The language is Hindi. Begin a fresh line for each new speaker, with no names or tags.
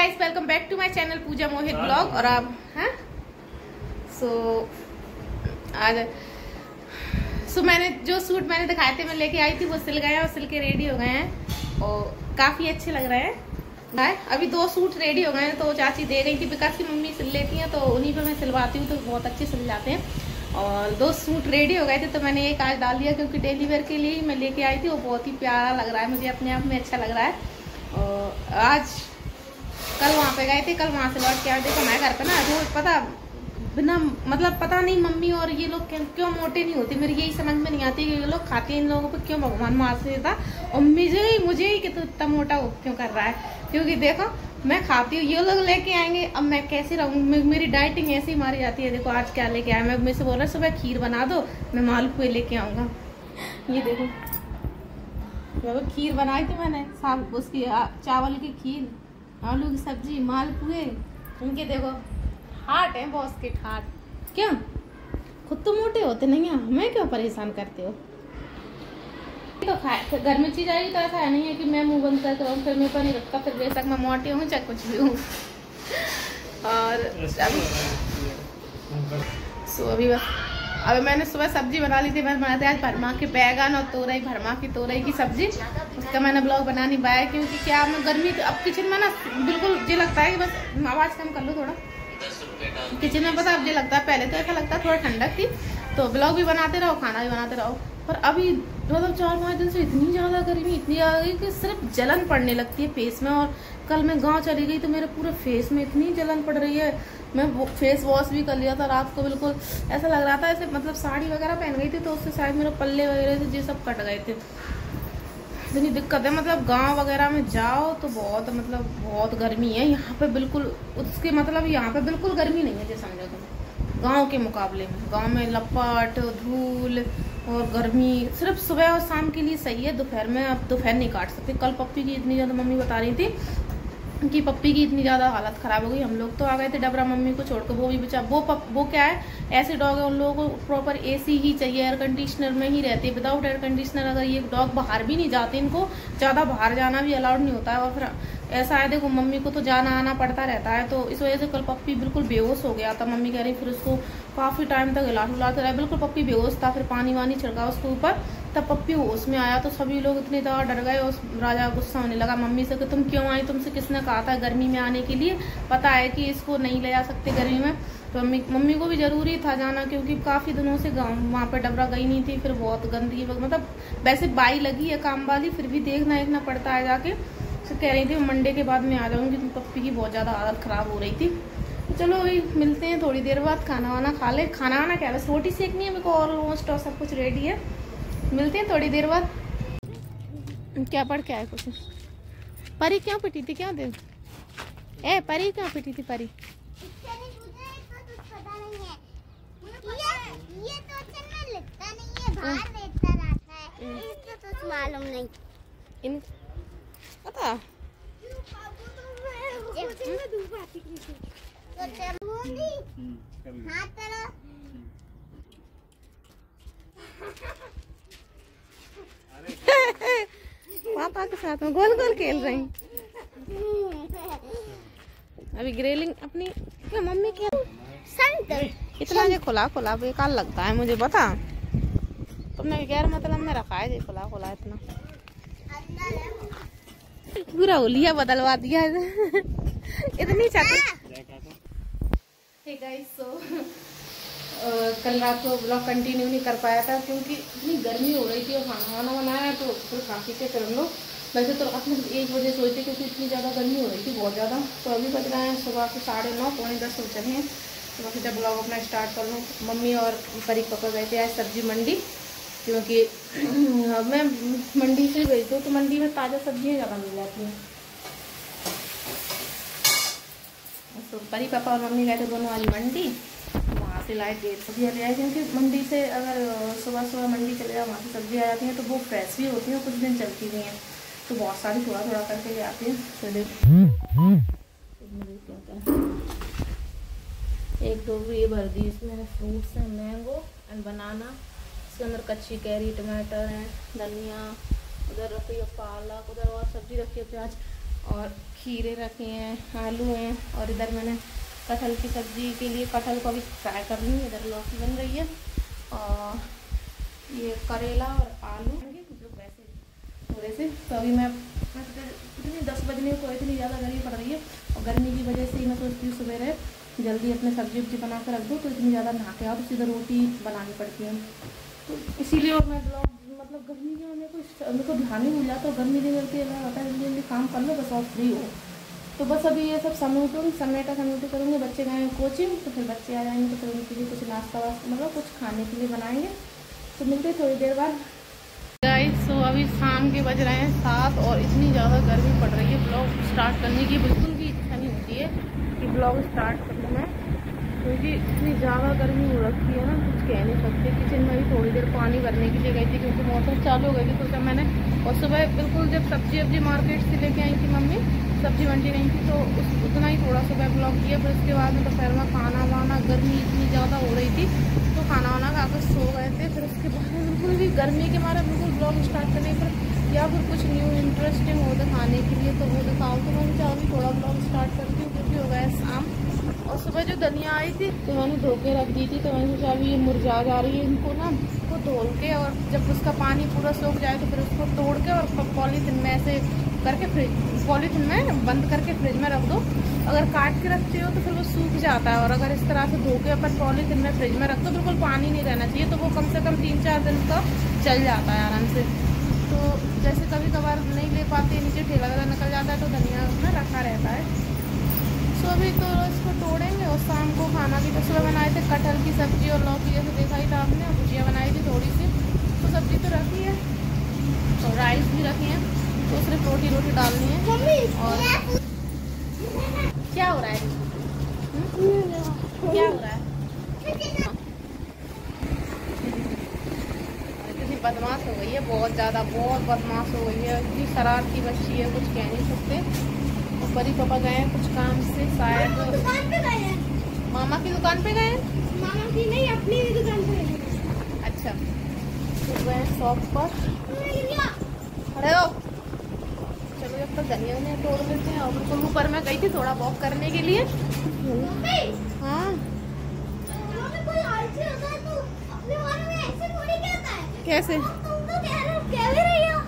Guys welcome back to my channel Pooja Mohit blog. और आप हैं आज मैंने जो सूट मैंने दिखाए थे मैं लेके आई थी वो सिल गए और सिल के रेडी हो गए हैं और काफी अच्छे लग रहे हैं। अभी 2 सूट रेडी हो गए हैं तो चाची दे गई थी, विकास की मम्मी सिल लेती हैं तो उन्हीं पे मैं सिलवाती हूँ तो बहुत अच्छे सिल जाते हैं। और 2 सूट रेडी हो गए थे तो मैंने एक आज डाल दिया क्योंकि डेली वेयर के लिए मैं लेके आई थी। वो बहुत ही प्यारा लग रहा है, मुझे अपने आप में अच्छा लग रहा है। और आज कल वहाँ पे गए थे, कल वहाँ से लौट के आए। देखो हमारे घर पे ना जो पता बिना मतलब पता नहीं मम्मी और ये लोग क्यों मोटे नहीं होते, मेरी यही समझ में नहीं आती कि ये लोग खाते हैं, इन लोगों को क्यों भगवान मार से देता और मुझे ही कि तो इतना मोटा क्यों कर रहा है। क्योंकि देखो मैं खाती हूँ, ये लोग लेके आएंगे, अब मैं कैसे रहूँ, मेरी डाइटिंग ऐसे ही मारी जाती है। देखो आज क्या लेके आया, मैं मुझसे बोल रहा सुबह खीर बना दो, मैं मालपुए लेके आऊँगा। ये देखो खीर बनाई थी मैंने, साग उसकी चावल की खीर, आलू की सब्जी, मालपुए। उनके देखो हार्ट है बॉस के हार्ट। क्यों खुद तो मोटे होते नहीं है, हमें क्यों परेशान करते हो। तो खाए घर में चीज आएगी तो ऐसा है नहीं है कि मैं मुंह बंद करके रहूँ फिर मेरे को नहीं रखता, फिर बेशक मैं मोटी हूँ चाहे कुछ भी हूँ। और अभी बस अभी मैंने सुबह सब्जी बना ली थी, मैं बनाते आज भरमा के बैगन और तोरई, भरमा की तोरई की सब्जी। उसका मैंने ब्लॉग बना नहीं पाया क्योंकि क्या मैं गर्मी अब किचन में ना बिल्कुल मुझे लगता है कि बस आवाज कम कर लो थोड़ा किचन में। पता अब मुझे लगता है पहले तो ऐसा लगता है थोड़ा ठंडक थी तो ब्लॉग भी बनाते रहो खाना भी बनाते रहो, पर अभी मतलब 4-5 दिन से इतनी ज़्यादा गर्मी इतनी ज़्यादा गई कि सिर्फ जलन पड़ने लगती है फेस में। और कल मैं गांव चली गई तो मेरे पूरे फेस में इतनी जलन पड़ रही है। मैं फेस वॉश भी कर लिया था रात को, बिल्कुल ऐसा लग रहा था ऐसे मतलब साड़ी वगैरह पहन गई थी तो उससे शायद मेरे पल्ले वगैरह से ये सब कट गए थे। इतनी दिक्कत है, मतलब गांव वगैरह में जाओ तो बहुत गर्मी है यहाँ पे, बिल्कुल उसके मतलब यहाँ पे बिल्कुल गर्मी नहीं है जैसे समझो तुम गांव के मुकाबले में। गांव में लपट धूल और गर्मी सिर्फ सुबह और शाम के लिए सही है, दोपहर में आप दोपहर नहीं काट सकते। कल पप्पी की इतनी ज़्यादा मम्मी बता रही थी कि पप्पी की इतनी ज़्यादा हालत ख़राब हो गई। हम लोग तो आ गए थे डबरा मम्मी को छोड़कर, वो भी बेचारा वो क्या है ऐसे डॉग है उन लोगों को प्रॉपर एसी ही चाहिए, एयर कंडीशनर में ही रहती है। विदाउट एयर कंडीशनर अगर ये डॉग बाहर भी नहीं जाते, इनको ज़्यादा बाहर जाना भी अलाउड नहीं होता है। और फिर ऐसा है देखो मम्मी को तो जाना आना पड़ता रहता है, तो इस वजह से कल पप्पी बिल्कुल बेहोश हो गया था। मम्मी कह रही फिर उसको काफ़ी टाइम तक हिलाते रहे, बिल्कुल पप्पी बेहोश था। फिर पानी वानी छिड़का उसके ऊपर तब पप्पी होश में आया तो सभी लोग इतने ज़्यादा डर गए। और राजा गुस्सा होने लगा मम्मी से कि तुम क्यों आई, तुमसे किसने कहा था गर्मी में आने के लिए, पता है कि इसको नहीं ले जा सकते गर्मी में। तो मम्मी को भी ज़रूरी था जाना क्योंकि काफ़ी दिनों से गाँव वहाँ पर डबरा गई नहीं थी। फिर बहुत गंदगी मतलब वैसे बाई लगी है काम वाली, फिर भी देखना पड़ता है जाके। तो कह रही थी मंडे के बाद मैं आ जाऊँगी, पप्पी की बहुत ज़्यादा हालत ख़राब हो रही थी। तो चलो अभी मिलते हैं थोड़ी देर बाद, खाना वाना खा ले। खाना वाना क्या बस रोटी सेकनी है मेरे को, ऑलमोस्ट और सब कुछ रेडी है। मिलते हैं थोड़ी देर बाद। क्या पढ़ के आए कुछ? परी क्यों पिटी थी, क्या दे परी क्यों पिटी थी? परी
ये तो अक्षर में लिखता नहीं है, बाहर देखता रहता है, इसको तो मालूम नहीं।
इन पता पापा के साथ में गोल गोल खेल रही अभी ग्रेलिंग अपनी। क्या मम्मी क्या इतना जो खुला बेकार लगता है मुझे, पता तुमने गैर मतलब में रखा है खुला इतना पूरा होलिया बदलवा दिया इतनी हे गाइस। सो कल रात को ब्लॉग कंटिन्यू नहीं कर पाया था क्योंकि इतनी गर्मी हो रही थी और खाना वाना बनाया तो फिर काफ़ी से फिर हम लोग वैसे तो रात में 1 बजे सोए थे क्योंकि इतनी ज़्यादा गर्मी हो रही थी बहुत ज़्यादा। तो अभी बज रहे हैं सुबह के 9:30 पौने 10 हो चले हैं। तो बाकी जब ब्लॉग अपना स्टार्ट कर लूँ। मम्मी और परी पापा गए थे आज सब्जी मंडी क्योंकि मैं मंडी से भेजती हूँ तो मंडी में ताज़ा सब्जियाँ ज़्यादा मिल जाती हैं। तो परी पापा और मम्मी गए थे दोनों आज मंडी, वहाँ से लाए थे सब्जियाँ ले आए क्योंकि मंडी से अगर सुबह मंडी चले जाओ वहाँ से सब्जी आ जाती हैं तो वो फ्रेश भी होती हैं और कुछ दिन चलती भी हैं। तो बहुत सारी थोड़ा करके ले आते हैं। चलिए 1-2 ये भर दी इसमें फ्रूट्स हैं, मैंगो एंड बनाना। इसके अंदर कच्ची कैरी, टमाटर हैं, धनिया, उधर रखी है पालक, उधर और सब्जी रखी है प्याज। और खीरे रखे हैं, आलू हैं, और इधर मैंने कटहल की सब्ज़ी के लिए कटहल को अभी फ्राई कर लूँ। इधर लौकी बन रही है और ये करेला और आलू वैसे थोड़े से। तो अभी मैं इतनी 10 बजने को इतनी ज़्यादा गर्मी पड़ रही है और गर्मी की वजह से ही मैं सोचती हूँ सुबह रहे जल्दी अपने सब्जी वब्जी बना कर रख दो, तो इतनी ज़्यादा नहा के आओ तो सीधा रोटी बनानी पड़ती है। तो इसीलिए और मैं ब्लॉग मतलब गर्मी के मेरे को ध्यान ही भूल जाता, तो गर्मी नहीं मिलती है, होता है जल्दी काम कर लो बस और फ्री हो। तो बस अभी ये सब समेटा करूँगी। बच्चे गए कोचिंग, तो फिर बच्चे आ जाएंगे तो फिर उनके लिए कुछ नाश्ता वास्ता मतलब कुछ खाने के लिए बनाएंगे। तो मिलते थोड़ी देर बाद गाइस। तो अभी शाम के बज रहे हैं 7 और इतनी ज़्यादा गर्मी पड़ रही है, ब्लॉग स्टार्ट करने की बिल्कुल भी इच्छा नहीं होती है कि ब्लॉग स्टार्ट करूँ मैं, क्योंकि इतनी ज़्यादा गर्मी हो रखी है ना, कुछ कह नहीं सकते। किचन में भी थोड़ी देर पानी भरने के लिए गई थी क्योंकि मोटर चालू हो गई थी। तो जब मैंने और सुबह बिल्कुल जब सब्जी वब्जी मार्केट से लेके आई थी मम्मी, सब्जी मंडी नहीं थी, तो उतना ही थोड़ा सुबह ब्लॉग किया। फिर उसके बाद में दोपहर में खाना वाना, गर्मी इतनी ज़्यादा हो रही थी तो खाना वाना खाकर सो गए थे। फिर उसके बाद बिल्कुल भी गर्मी के मारे बिल्कुल ब्लॉग स्टार्ट करने पर या फिर कुछ न्यू इंटरेस्टिंग हो दिखाने के लिए तो वो दिखाऊँ। तो मैं चाह अभी थोड़ा ब्लॉग स्टार्ट करती हूँ क्योंकि हो गया शाम। और सुबह जो धनिया आई थी तो मैंने धो के रख दी थी, तो मैंने सोचा अभी ये मुरझा जा रही है, इनको ना को धोल के और जब उसका पानी पूरा सूख जाए तो फिर उसको तोड़ के और पॉलीथिन में ऐसे करके पॉलीथिन में बंद करके फ्रिज में रख दो। अगर काट के रखते हो तो फिर वो सूख जाता है, और अगर इस तरह से धो के अपन पॉलीथिन में फ्रिज में रख दो, बिल्कुल पानी नहीं रहना चाहिए, तो वो कम से कम 3-4 दिन का चल जाता है आराम से। तो जैसे कभी कभार नहीं ले पाते, नीचे ठेला वगैरह निकल जाता है तो धनिया उसमें रखा रहता है। तो अभी तो इसको तोड़ेंगे और शाम को खाना भी। तो सुबह बनाए थे कटहल की सब्जी और लौकी, जैसे देखा ही था आपने, भुजिया बनाई थी थोड़ी सी। तो सब्जी तो रखी है और राइस भी रखी है, तो सिर्फ रोटी डालनी है। और क्या हो रहा है? क्या हो रहा है? कितनी बदमाश हो गई है, बहुत ज़्यादा, बहुत बदमाश हो गई है, इतनी शरारती बच्ची है, कुछ कह नहीं सकते। ऊपर ही पापा गए हैं कुछ काम से, शायद
दुकान पे गए हैं।
मामा की दुकान पे गए हैं।
मामा की नहीं, अपनी ही दुकान पे गए हैं।
अच्छा, तो गए शॉप पर। अरे ओ चलो जब तक धनिया उन्हें तोड़ लेते हैं। और बिल्कुल ऊपर मैं गई थी थोड़ा वॉक करने के लिए। हाँ
कोई होता है तो अपने बारे में ऐसे थोड़ी कहता है।
कैसे?
तुम तो कह भी रही हो